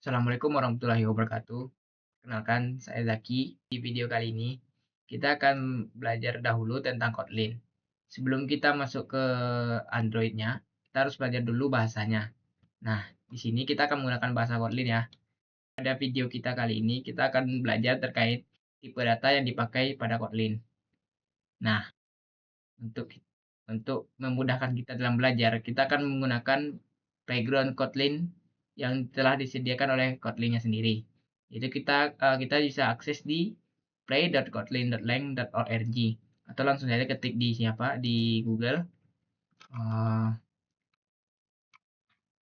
Assalamualaikum warahmatullahi wabarakatuh. Kenalkan, saya Zaki. Di video kali ini, kita akan belajar dahulu tentang Kotlin. Sebelum kita masuk ke Android-nya, kita harus belajar dulu bahasanya. Nah, di sini kita akan menggunakan bahasa Kotlin ya. Pada video kita kali ini, kita akan belajar terkait tipe data yang dipakai pada Kotlin. Nah, untuk untuk memudahkan kita dalam belajar, kita akan menggunakan background Kotlin yang telah disediakan oleh Kotlin-nya sendiri. Itu kita bisa akses di play.kotlin.lang.org atau langsung saja ketik di Google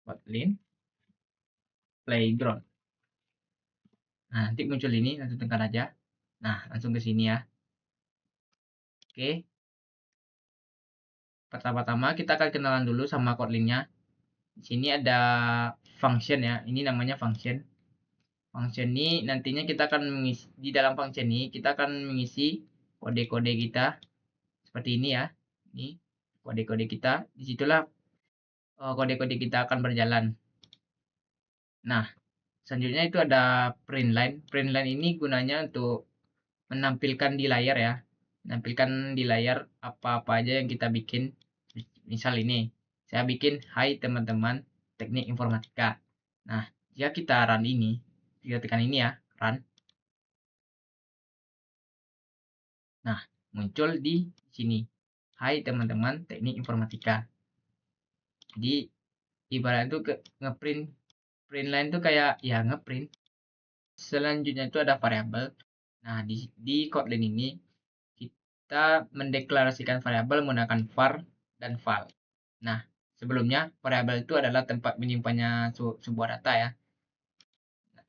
Kotlin Playground. Nah, nanti muncul ini, langsung tekan aja. Nah, langsung ke sini ya. Oke. Pertama-tama kita akan kenalan dulu sama Kotlin-nya. Di sini ada function ya. Ini namanya function. Function ini nantinya kita akan mengisi di dalam function ini kita akan mengisi kode-kode kita seperti ini ya. Ini kode-kode kita. Disitulah kode-kode kita akan berjalan. Nah, selanjutnya itu ada print line. Print line ini gunanya untuk menampilkan di layar ya. Menampilkan di layar apa-apa aja yang kita bikin. Misal ini, saya bikin hai teman-teman teknik informatika. Nah, jika kita run ini, kita tekan ini ya, run. Nah, muncul di sini. Hai teman-teman teknik informatika. Jadi, ibarat itu ngeprint print line itu kayak ya ngeprint. Selanjutnya itu ada variabel. Nah, di Kotlin ini kita mendeklarasikan variabel menggunakan var dan val. Nah, sebelumnya variabel itu adalah tempat menyimpannya sebuah data ya.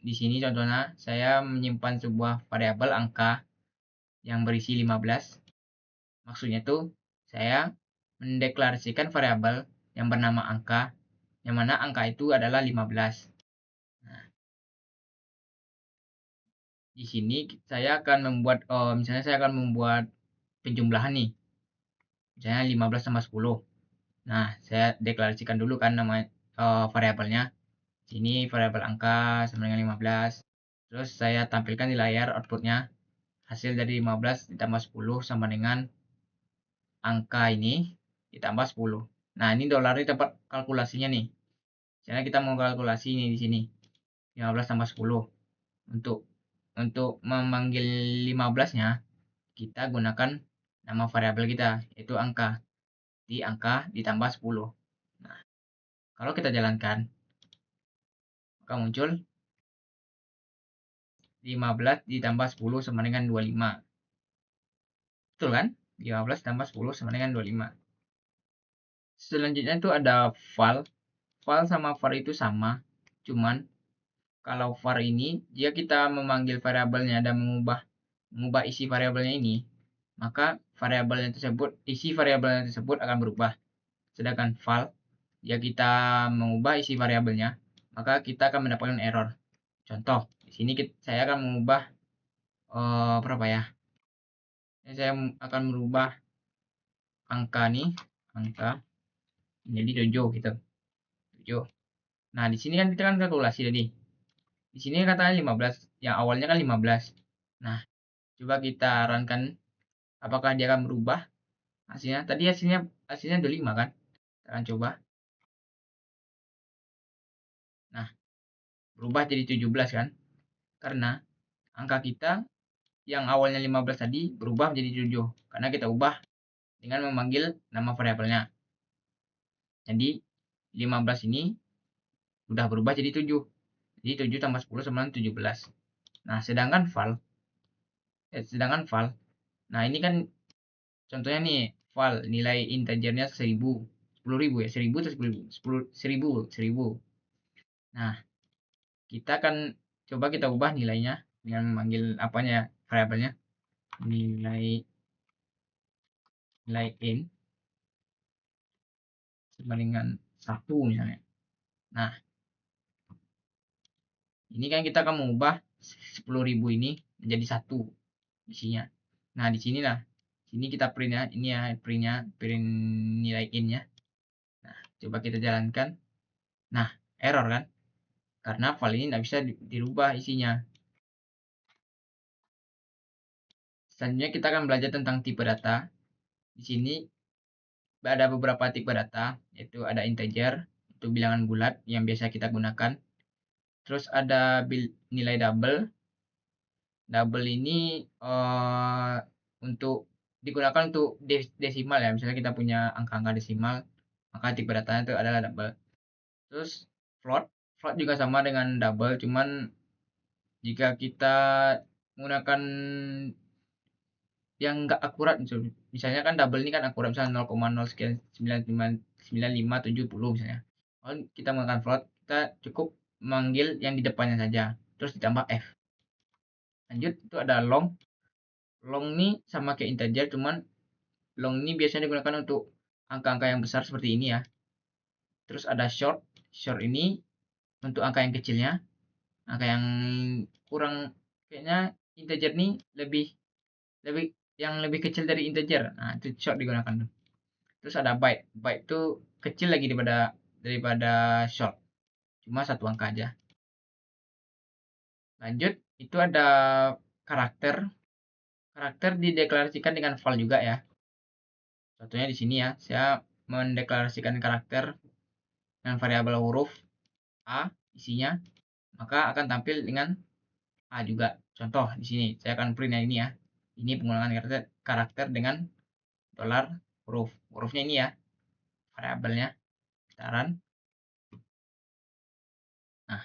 Di sini contohnya saya menyimpan sebuah variabel angka yang berisi 15. Maksudnya tuh saya mendeklarasikan variabel yang bernama angka, yang mana angka itu adalah 15. Nah, di sini saya akan membuat, misalnya saya akan membuat penjumlahan nih. Misalnya 15 tambah 10. Nah, saya deklarasikan dulu kan nama variabelnya. Sini variabel angka sama dengan 15. Terus saya tampilkan di layar outputnya. Hasil dari 15 ditambah 10 sama dengan angka ini ditambah 10. Nah, ini dolar ini tempat kalkulasinya nih. Misalnya kita mau kalkulasi ini di sini. 15 tambah 10. Untuk memanggil 15-nya, kita gunakan nama variabel kita, yaitu angka. Di angka ditambah 10. Nah, kalau kita jalankan, maka muncul 15 ditambah 10 sama dengan 25. Betul kan? 15 tambah 10 sama dengan 25. Selanjutnya itu ada val. Val sama var itu sama. Cuman kalau var ini, jika kita memanggil variabelnya dan mengubah isi variabelnya ini, maka isi variabelnya tersebut akan berubah. Sedangkan val, jika kita mengubah isi variabelnya, maka kita akan mendapatkan error. Contoh, di sini saya akan mengubah berapa ya? Saya akan merubah angka nih, angka menjadi 7 gitu. 7. Nah, di sini kan kita kan kalkulasi tadi. Di sini katanya 15, yang awalnya kan 15. Nah, coba kita runkan apakah dia akan berubah hasilnya. Tadi hasilnya udah 5 kan? Kita akan coba. Nah, berubah jadi 17 kan? Karena angka kita yang awalnya 15 tadi berubah menjadi 7 karena kita ubah dengan memanggil nama variabelnya. Jadi 15 ini udah berubah jadi 7. Jadi 7 tambah 10 sama dengan 17. Nah, sedangkan val, nah ini kan contohnya nih, val nilai integernya 1000, 10.000 ya, 1000 atau 10.000. Nah, kita akan coba kita ubah nilainya dengan memanggil apanya variabelnya, nilai in sama dengan 1 misalnya. Nah, ini kan kita akan mengubah 10.000 ini menjadi 1 isinya. Nah, di sini lah. Sini kita print ya. Ini ya print nilai in-nya. Nah, coba kita jalankan. Nah, error kan? karena file ini nggak bisa dirubah isinya. Selanjutnya kita akan belajar tentang tipe data. Di sini ada beberapa tipe data, yaitu ada integer, itu bilangan bulat yang biasa kita gunakan. Terus ada nilai double. Double ini untuk digunakan untuk desimal ya. Misalnya kita punya angka-angka desimal, maka tipe datanya itu adalah double. Terus float. Float juga sama dengan double, cuman jika kita menggunakan yang nggak akurat, misalnya kan double ini kan akurat, misalnya 0,0 sekian 9570 misalnya. Kalau kita menggunakan float, kita cukup memanggil yang di depannya saja, terus ditambah f. Lanjut, itu ada long. Long ini sama kayak integer, cuman long ini biasanya digunakan untuk angka-angka yang besar seperti ini ya. Terus ada short. Short ini untuk angka yang kecilnya, angka yang kurang, kayaknya integer ini lebih lebih kecil dari integer. Nah, itu short digunakan. Terus ada byte. Byte itu kecil lagi daripada short. Cuma satu angka aja. Lanjut, itu ada karakter. Karakter dideklarasikan dengan val juga ya. Contohnya di sini ya, saya mendeklarasikan karakter dengan variabel huruf A isinya, maka akan tampil dengan A juga. Contoh di sini, saya akan print yang ini ya. Ini penggunaan karakter dengan dolar huruf. Hurufnya ini ya, variabelnya, besaran. Nah,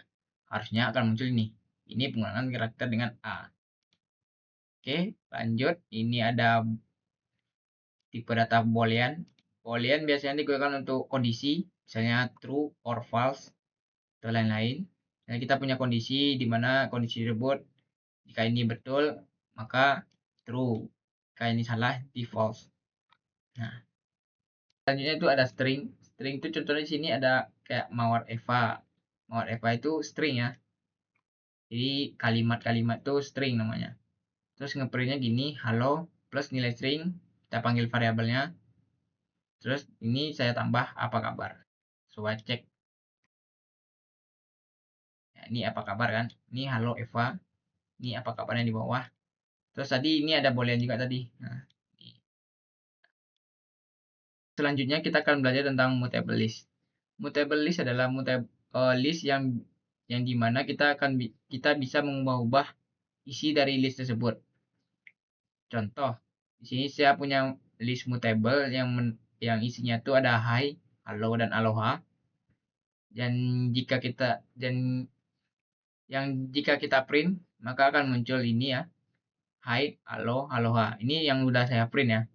harusnya akan muncul ini. Ini penggunaan karakter dengan A. Oke, lanjut. Ini ada tipe data boolean. Boolean biasanya digunakan untuk kondisi, misalnya true or false, atau lain-lain. Nah, kita punya kondisi di mana kondisi tersebut, jika ini betul, maka true. Jika ini salah, di false. Nah, selanjutnya itu ada string. String itu contohnya di sini ada kayak mawar Eva. Mawar Eva itu string ya. Jadi kalimat-kalimat itu string namanya. Terus ngeprintnya gini, halo plus nilai string, kita panggil variabelnya. Terus ini saya tambah apa kabar. Coba cek. Ya, ini apa kabar kan? Ini halo Eva. Ini apa kabarnya di bawah. Terus tadi ini ada boolean juga tadi. Nah, selanjutnya kita akan belajar tentang mutable list. Mutable list adalah list yang dimana kita bisa mengubah-ubah isi dari list tersebut. Contoh, di sini saya punya list mutable yang isinya itu ada hi, halo dan aloha. Dan jika kita print, maka akan muncul ini ya. Hi, halo, aloha. Ini yang udah saya print ya.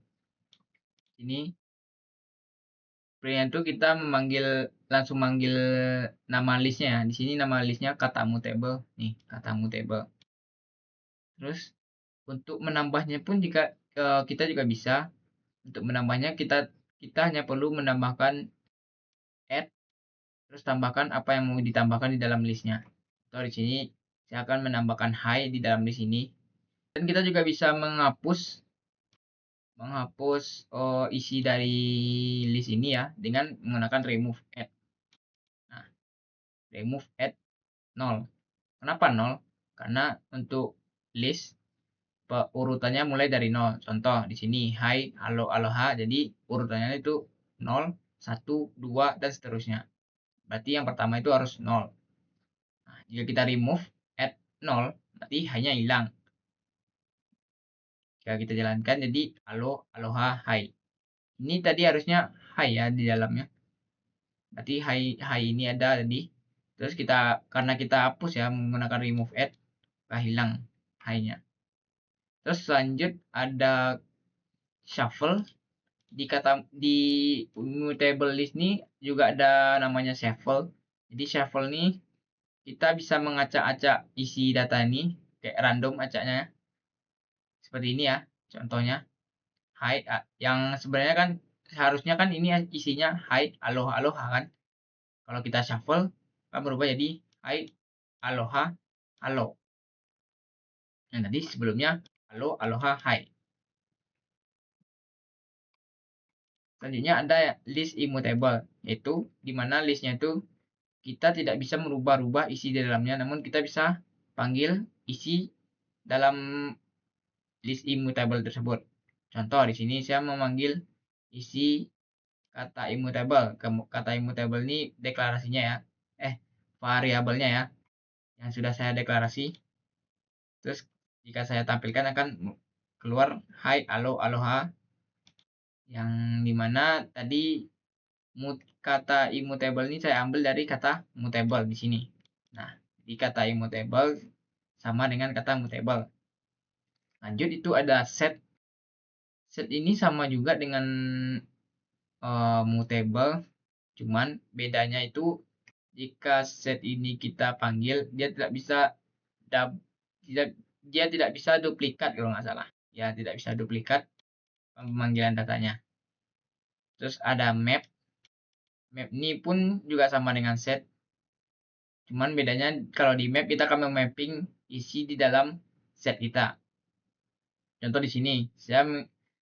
Ini print itu kita langsung manggil nama listnya ya. Di sini nama listnya kata mutable. Nih, kata mutable. Terus untuk menambahnya pun jika kita juga bisa. Untuk menambahnya kita hanya perlu menambahkan add, terus tambahkan apa yang mau ditambahkan di dalam listnya. Atau di sini saya akan menambahkan hi di dalam list ini. Dan kita juga bisa menghapus isi dari list ini ya dengan menggunakan remove add. Nah, remove add 0. Kenapa 0? Karena untuk list urutannya mulai dari 0. Contoh di sini hi, halo, aloha. Jadi urutannya itu 0, 1, 2 dan seterusnya. Berarti yang pertama itu harus 0. Nah, jika kita remove add 0, berarti hanya hilang. Jika kita jalankan jadi halo, aloha, hai. Ini tadi harusnya hai ya di dalamnya. Berarti hai ini ada tadi. Terus karena kita hapus ya menggunakan remove add, hilang hai-nya. Terus lanjut ada shuffle. Di mutable list ini juga ada namanya shuffle. Jadi shuffle ini kita bisa mengacak-acak isi data ini kayak random acaknya seperti ini ya. Contohnya hai, yang sebenarnya kan seharusnya kan ini isinya hai, aloha, aloha kan. Kalau kita shuffle akan berubah jadi hai, aloha, halo. Yang tadi sebelumnya halo, aloha, hai. Selanjutnya ada list immutable, yaitu dimana listnya itu kita tidak bisa merubah-rubah isi di dalamnya, namun kita bisa panggil isi dalam list immutable tersebut. Contoh di sini saya memanggil isi kata immutable. Kata immutable ini deklarasinya ya. Variabelnya ya, yang sudah saya deklarasi. Terus jika saya tampilkan akan keluar hi aloha, yang dimana tadi kata immutable ini saya ambil dari kata mutable di sini. Nah, di kata immutable sama dengan kata mutable. Lanjut itu ada set. Set ini sama juga dengan mutable, cuman bedanya itu jika set ini kita panggil dia tidak bisa dia tidak bisa duplikat kalau nggak salah. Ya, tidak bisa duplikat pemanggilan datanya. Terus ada map. Map ini pun juga sama dengan set. Cuman bedanya kalau di map kita akan memapping isi di dalam set kita. Contoh di sini, saya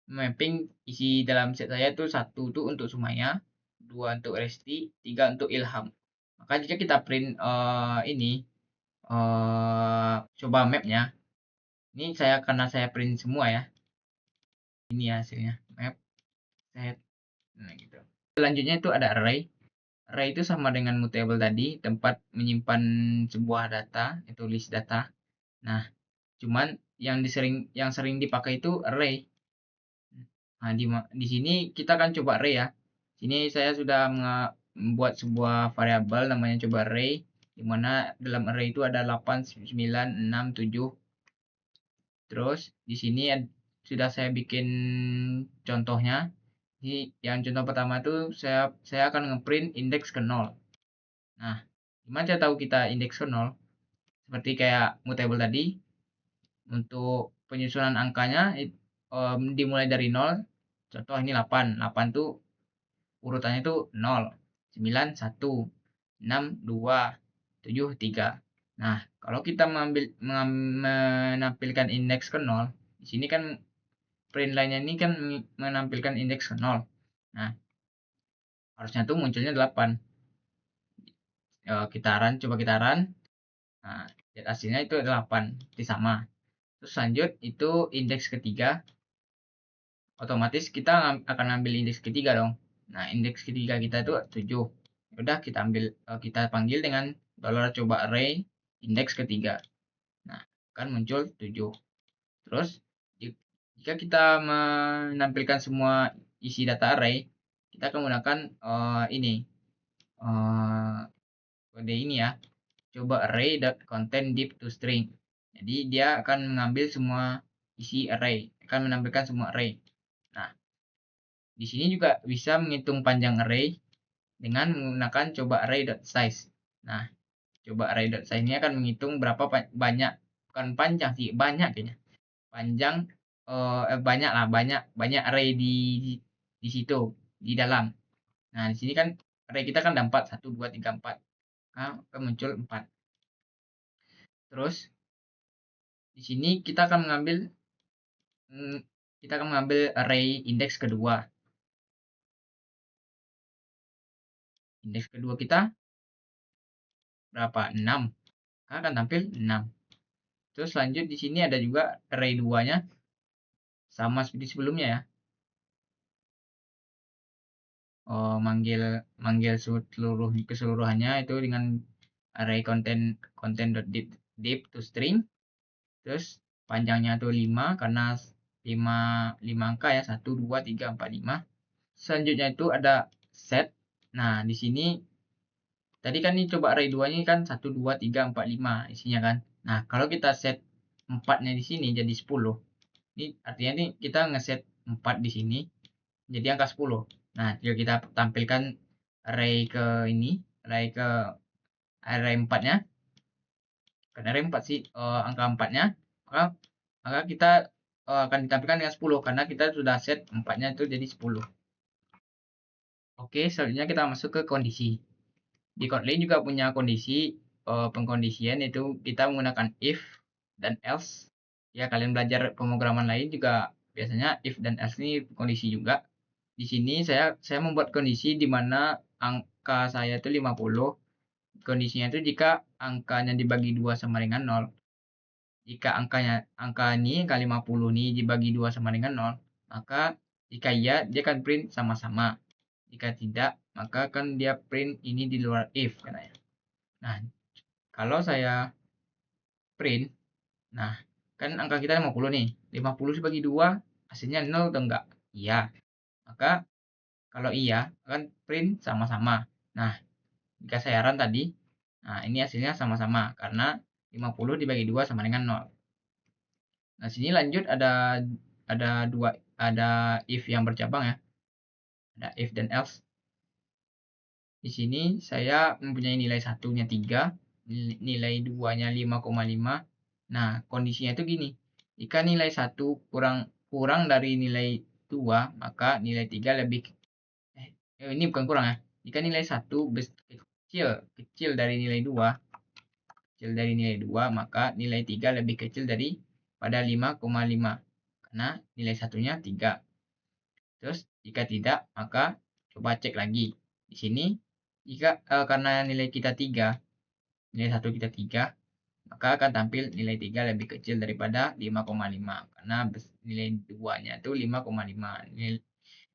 mapping isi dalam set saya itu 1 itu untuk Sumaya, 2 untuk Resti, 3 untuk Ilham. Maka jika kita print coba mapnya, ini karena saya print semua ya. Ini ya hasilnya, map, set, nah gitu. Selanjutnya itu ada array. Array itu sama dengan mutable tadi, tempat menyimpan sebuah data, itu list data. Nah, cuman yang sering dipakai itu array. Nah, di sini kita akan coba array ya. Sini saya sudah membuat sebuah variabel namanya coba array, di mana dalam array itu ada 8, 9, 6, 7. Terus di sini sudah saya bikin contohnya. Ini yang contoh pertama itu saya akan ngeprint indeks ke 0. Nah, gimana cara tahu kita indeks ke 0? Seperti kayak mutable tadi, untuk penyusunan angkanya dimulai dari 0. Contoh ini 8. 8 tuh urutannya tuh 0, 9, 1, 6, 2, 7, 3. Nah, kalau kita menampilkan indeks ke 0, di sini kan print line-nya ini kan menampilkan indeks ke 0. Nah, harusnya tuh munculnya 8. Coba kita run. Nah, lihat hasilnya itu 8, itu sama. Terus lanjut itu indeks ketiga. Otomatis kita akan ambil indeks ketiga dong. Nah, indeks ketiga kita itu 7. Udah kita panggil dengan $coba array indeks ketiga. Nah, akan muncul 7. Terus jika kita menampilkan semua isi data array, kita akan menggunakan kode ini ya. Coba array.content deep to string. Jadi dia akan mengambil semua isi array, akan menampilkan semua array. Nah, di sini juga bisa menghitung panjang array dengan menggunakan coba array.size. Nah, coba array.size ini akan menghitung berapa banyak, bukan panjang sih, banyak kayaknya. Panjang banyak array di situ, di dalam. Nah, di sini kan array kita kan ada 4, 1, 2, 3, 4. Nah, akan muncul 4. Terus di sini kita akan mengambil array indeks kedua. Indeks kedua kita berapa? 6. Akan tampil 6. Terus lanjut di sini ada juga array 2-nya sama seperti sebelumnya ya. Manggil seluruh keseluruhannya itu dengan array content.deep to string. Terus panjangnya tuh 5 karena 5 angka ya, 1, 2, 3, 4, 5. Selanjutnya itu ada set. Nah, di sini tadi kan ini coba array 2 ini kan 1, 2, 3, 4, 5 isinya kan. Nah, kalau kita set 4-nya di sini jadi 10. Ini artinya nih kita ngeset 4 di sini jadi angka 10. Nah, jika kita tampilkan array ke array 4-nya. Kan array 4 sih angka 4-nya, maka kita akan ditampilkan dengan 10 karena kita sudah set 4-nya itu jadi 10. Oke, selanjutnya kita masuk ke kondisi. Di Kotlin juga punya kondisi pengkondisian, yaitu kita menggunakan if dan else. Ya, kalian belajar pemrograman lain juga biasanya if dan else ini kondisi juga. Di sini saya membuat kondisi di mana angka saya itu 50 kondisinya itu jika angkanya dibagi 2 sama dengan 0. Jika angka ini, angka 50 ini dibagi 2 sama dengan 0, maka jika iya, dia akan print sama-sama. Jika tidak, maka akan dia print ini di luar if katanya. Nah, kalau saya print, nah kan angka kita 50 nih. 50 dibagi 2, hasilnya 0 atau enggak? Iya. Maka kalau iya, akan print sama-sama. Nah, jika saya run tadi, nah ini hasilnya sama-sama karena 50 dibagi 2 sama dengan 0. Nah, sini lanjut ada if yang bercabang ya. Ada if dan else. Di sini saya mempunyai nilai satunya 3, nilai 2-nya 5,5. Nah, kondisinya itu gini. Jika nilai 1 kurang dari nilai 2, maka nilai 3 lebih ini bukan kurang ya. Jika nilai 1 kecil dari nilai 2, maka nilai 3 lebih kecil daripada 5,5. Karena nilai satunya 3. Terus jika tidak, maka coba cek lagi. Di sini jika karena nilai kita 3, nilai 1 kita 3, maka akan tampil nilai 3 lebih kecil daripada 5,5 karena nilai 2-nya itu 5,5.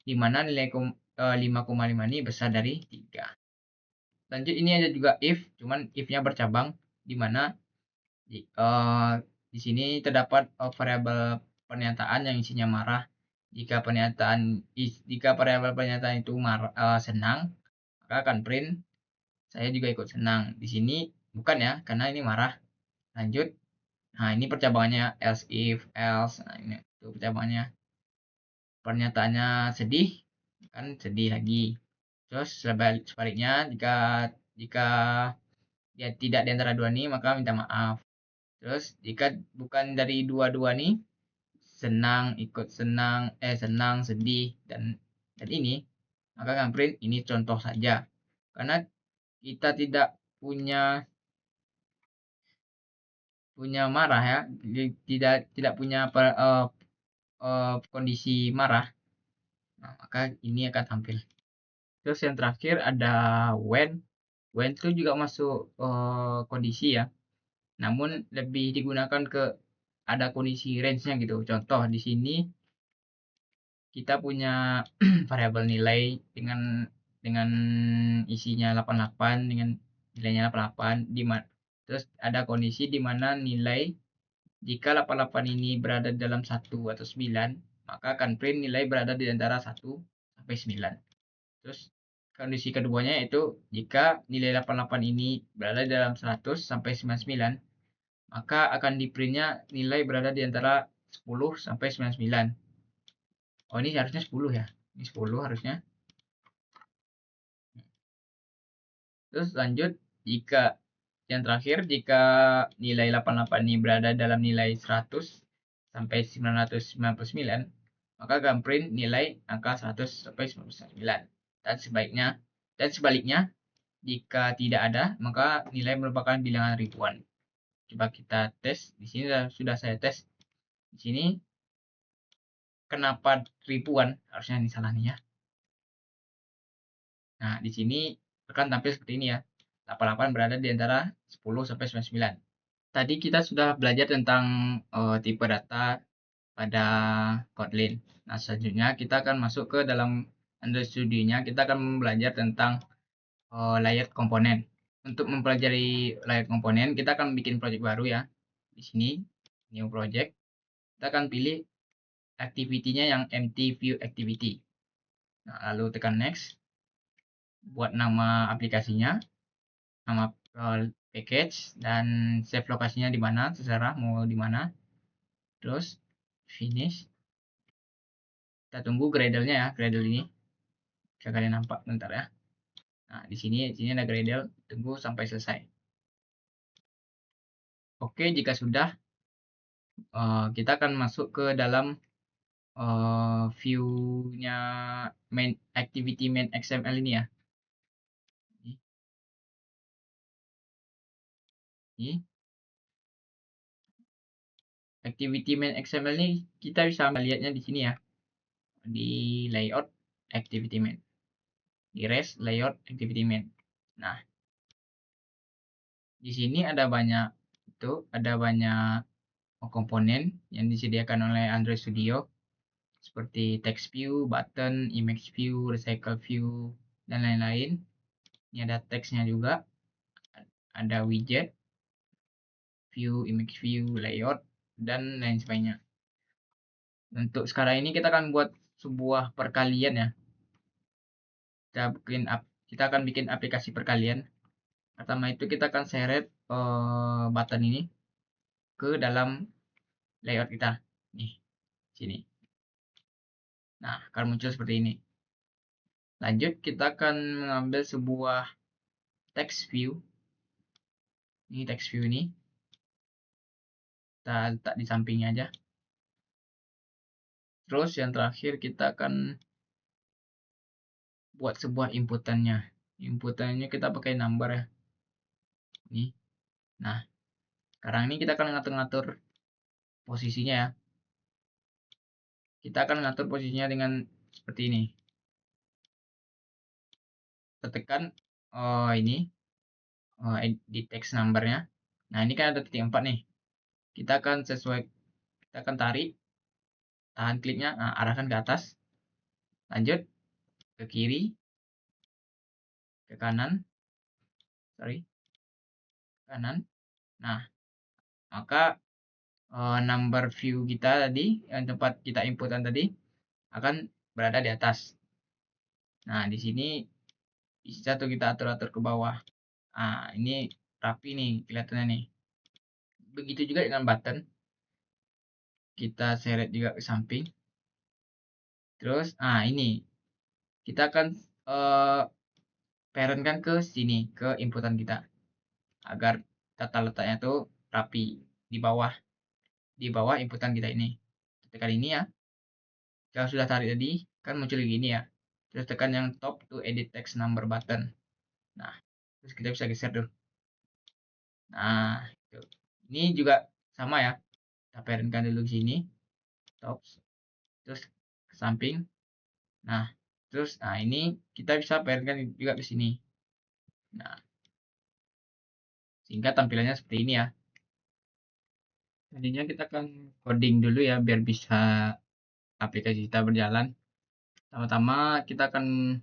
Di mana nilai 5,5 ini besar dari 3. Lanjut ini ada juga if, cuman if-nya bercabang di mana di sini terdapat variabel pernyataan yang isinya marah. Jika variabel pernyataan itu senang, maka akan print saya juga ikut senang. Di sini bukan ya, karena ini marah. Lanjut. Nah, ini percabangannya else if, else. Nah, ini itu percabangannya. Pernyataannya sedih, kan sedih lagi. Terus sebaliknya jika dia tidak di antara dua ini, maka minta maaf. Terus jika bukan dari dua-dua nih, senang, senang, sedih, dan ini, maka akan print ini contoh saja. Karena kita tidak punya marah ya, tidak punya kondisi marah, nah, maka ini akan tampil. Terus yang terakhir ada when itu juga masuk kondisi ya, namun lebih digunakan ke ada kondisi range-nya gitu. Contoh di sini kita punya variabel nilai dengan isinya 88 dengan nilainya 88 terus ada kondisi di mana nilai jika 88 ini berada dalam 1 atau 9, maka akan print nilai berada di antara 1 sampai 9. Terus kondisi keduanya yaitu jika nilai 88 ini berada dalam 100 sampai 99, maka akan di printnya nilai berada di antara 10 sampai 99. Oh, ini harusnya 10 ya. Ini 10 harusnya. Terus lanjut, jika yang terakhir, jika nilai 88 ini berada dalam nilai 100 sampai 999, maka akan print nilai angka 100 sampai 99. Dan sebaliknya, jika tidak ada, maka nilai merupakan bilangan ribuan. Coba kita tes. Di sini sudah saya tes. Di sini kenapa ribuan? Harusnya ini salah nih ya. Nah, di sini akan tampil seperti ini ya. 88 berada di antara 10 sampai 99. Tadi kita sudah belajar tentang tipe data pada Kotlin. Nah, selanjutnya kita akan masuk ke dalam Android Studio-nya. Kita akan belajar tentang layer komponen. Untuk mempelajari layer komponen, kita akan bikin project baru ya. Di sini, new project. Kita akan pilih activity-nya yang empty view activity. Nah, lalu tekan next. Buat nama aplikasinya, nama package, dan save lokasinya di mana, terserah mau di mana. Terus finish. Kita tunggu Gradle-nya ya, Gradle ini. Bisa kalian nampak bentar ya. Nah, di sini ada Gradle, tunggu sampai selesai. Oke, jika sudah, kita akan masuk ke dalam view-nya activity main XML ini ya. Ini. Activity main XML ini kita bisa melihatnya di sini ya. Di layout activity main. Di res layout activity main. Nah, Di sini ada banyak komponen yang disediakan oleh Android Studio seperti text view, button, image view, recycle view, dan lain-lain. Ini ada teksnya juga, ada widget, view, image view, layout, dan lain sebagainya. Untuk sekarang ini kita akan buat sebuah perkalian ya. Kita akan bikin aplikasi perkalian. Pertama itu kita akan seret button ini ke dalam layout kita. Nih, sini. Nah, akan muncul seperti ini. Lanjut, kita akan mengambil sebuah text view. Ini text view ini. Kita letak di sampingnya aja. Terus yang terakhir kita akan buat sebuah inputannya. Inputannya kita pakai number ya. Ini. Nah, sekarang ini kita akan ngatur-ngatur posisinya ya. Kita akan ngatur posisinya dengan seperti ini. Kita tekan ini di text numbernya. Nah, ini kan ada titik 4 nih. Kita akan tarik, tahan kliknya, nah, arahkan ke atas. Lanjut ke kiri, ke kanan, kanan. Nah, maka number view kita tadi, yang tempat kita inputan tadi, akan berada di atas. Nah, di sini bisa tuh kita atur-atur ke bawah. Nah, ini rapi nih kelihatannya nih. Begitu juga dengan button. Kita seret juga ke samping. Terus, ini kita akan parentkan ke sini, ke inputan kita. Agar tata letaknya tuh rapi di bawah inputan kita ini. Tekan ini ya. Kalau sudah tarik tadi, kan muncul gini ya. Terus tekan yang top to edit text number button. Nah, terus kita bisa geser tuh. Nah, itu. Ini juga sama ya. Kita parentkan dulu ke sini. Top. Terus ke samping. Nah, terus ini kita bisa parentkan juga ke sini. Nah, sehingga tampilannya seperti ini ya. Tadinya kita akan coding dulu ya biar bisa aplikasi kita berjalan. Pertama-tama kita akan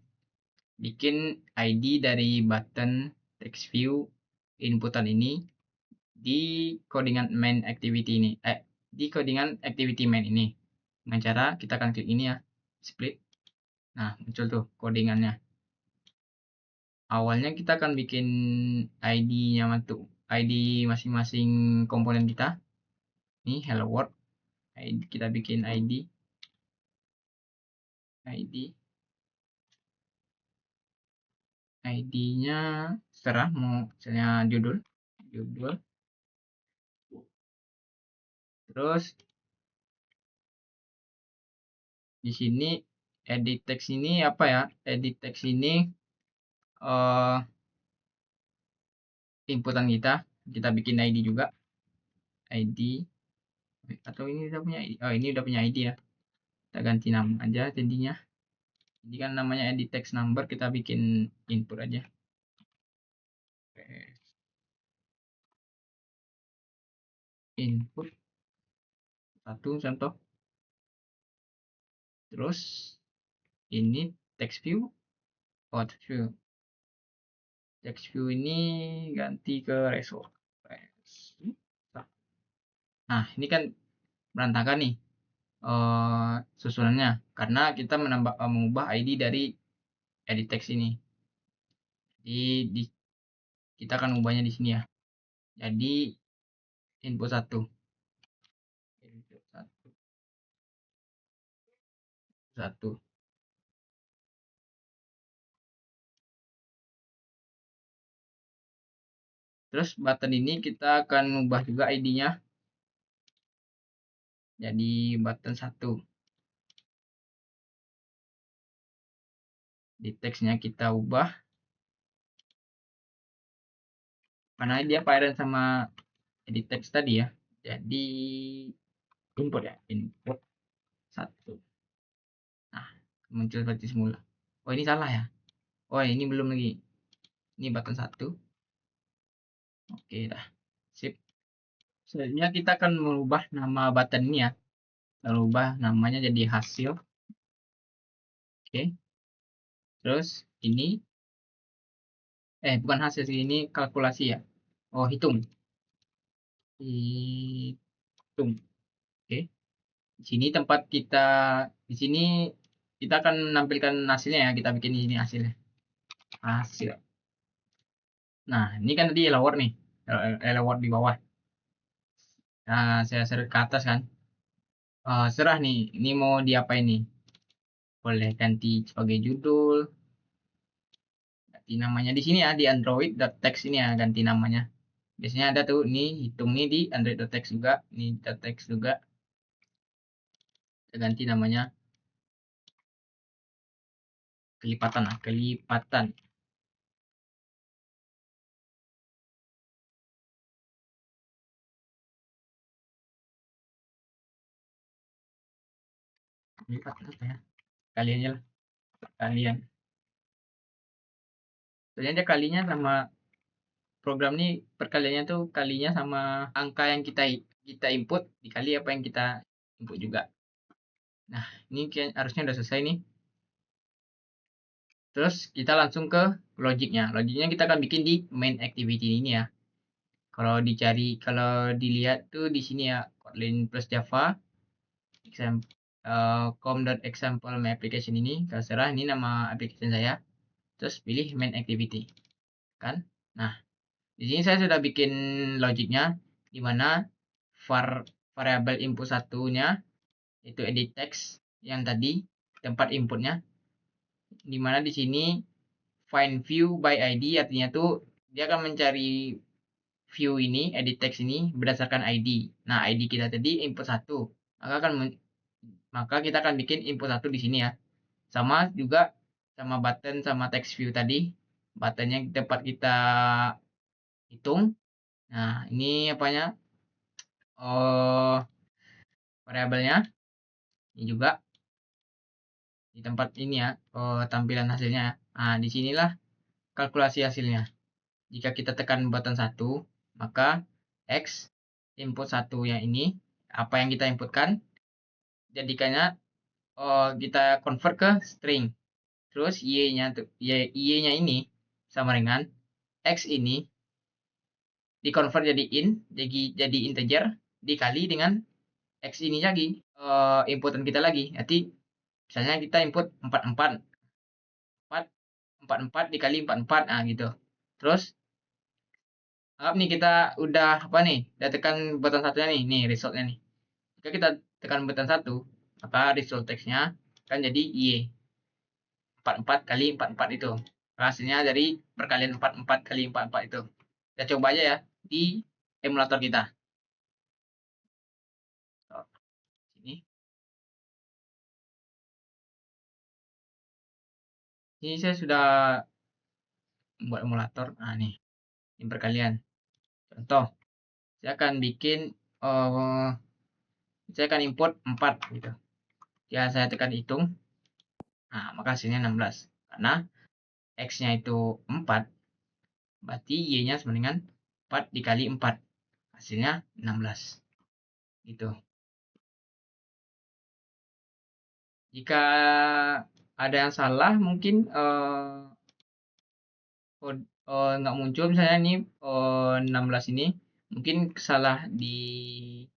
bikin ID dari button text view inputan ini di codingan main activity ini. Di codingan activity main ini. Dengan cara kita akan klik ini ya, split. Nah, muncul tuh codingannya. Awalnya kita akan bikin ID-nya untuk ID masing-masing komponen kita. Ini hello world. Kita bikin ID ID-nya terserah mau misalnya judul. Terus di sini edit text ini apa ya? Edit text ini inputan kita bikin ID juga. ID atau ini udah punya ID. Oh, ini udah punya ID ya. Kita ganti nama aja jadinya. Ini kan namanya edit text number, kita bikin input aja. Input 1 contoh. Terus ini text view. Oh, text view ini ganti ke resource. Nah, ini kan berantakan nih susunannya karena kita mengubah ID dari edit text ini. Jadi kita akan mengubahnya di sini ya. Jadi input 1. Input 1. Terus button ini kita akan ubah juga ID-nya. Jadi button 1. Di teksnya kita ubah. Karena dia parent sama edit text tadi ya. Jadi input ya. Input 1. Nah, muncul seperti semula. Oh, ini salah ya. Oh, ini belum lagi. Ini button 1. Oke dah. Sip. Selanjutnya kita akan merubah nama button ini ya. Kita ubah namanya jadi hasil. Oke. Terus ini bukan hasil sih, ini kalkulasi ya. Oh, hitung. Hitung. Oke. Di sini tempat kita di sini kita akan menampilkan hasilnya ya. Kita bikin ini hasilnya. Hasil. Nah, ini kan tadi hello world nih. Hello world di bawah. Nah, saya seret ke atas kan. Serah nih, ini mau diapain nih? Boleh ganti sebagai judul, ganti namanya di sini ya, di android.text ini ya, ganti namanya. Biasanya ada tuh, ini hitung nih di android.text juga, ini .text juga. Kita ganti namanya kelipatan lah, kelipatan. Kelipatan apa ya? Kalian aja lah, kalian. Soalnya kalinya sama program nih perkaliannya tuh kalinya sama angka yang kita input dikali apa yang kita input juga. Nah, ini harusnya udah selesai nih. Terus kita langsung ke logiknya. Logiknya kita akan bikin di main activity ini ya. Kalau dilihat tuh di sini ya, Kotlin plus Java, com.example my application ini, terserah ini nama application saya. Terus pilih main activity, kan? Nah, di sini saya sudah bikin logiknya, di mana variabel input satunya itu edit text yang tadi tempat inputnya, di mana di sini find view by ID artinya tuh dia akan mencari view ini, edit text ini berdasarkan ID. Nah, ID kita tadi input 1. Maka kita akan bikin input 1 di sini ya. Sama juga sama button sama text view tadi. Buttonnya tempat kita hitung. Nah, ini apanya? Oh, variabelnya. Ini juga di tempat ini ya. Oh, tampilan hasilnya. Nah, disinilah kalkulasi hasilnya. Jika kita tekan button 1, maka X input 1 yang ini, apa yang kita inputkan, jadikannya kita convert ke string. Terus y-nya ini sama dengan X ini dikonvert jadi jadi integer dikali dengan X ini lagi, inputan kita lagi. Nanti misalnya kita input 44 dikali 44, nah gitu. Terus anggap nih kita udah apa nih, udah tekan button satunya nih resultnya nih. Jika kita tekan button 1, maka result text-nya kan jadi y 44 kali 44 itu. Hasilnya dari perkalian 44 kali 44 itu. Kita coba aja ya di emulator kita. Sini. Ini saya sudah membuat emulator. Nah, nih. Ini perkalian. Contoh, saya akan bikin saya akan import 4 gitu. Ya, saya tekan hitung. Nah, maka hasilnya 16. Karena X-nya itu 4, berarti Y-nya sama dengan 4 dikali 4. Hasilnya 16. Gitu. Jika ada yang salah, mungkin nggak muncul misalnya ini 16 ini, mungkin salah di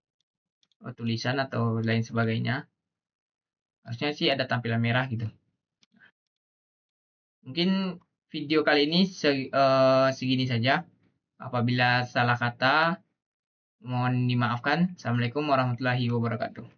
tulisan atau lain sebagainya. Harusnya sih ada tampilan merah gitu. Mungkin video kali ini segini saja. Apabila salah kata, mohon dimaafkan. Assalamualaikum warahmatullahi wabarakatuh.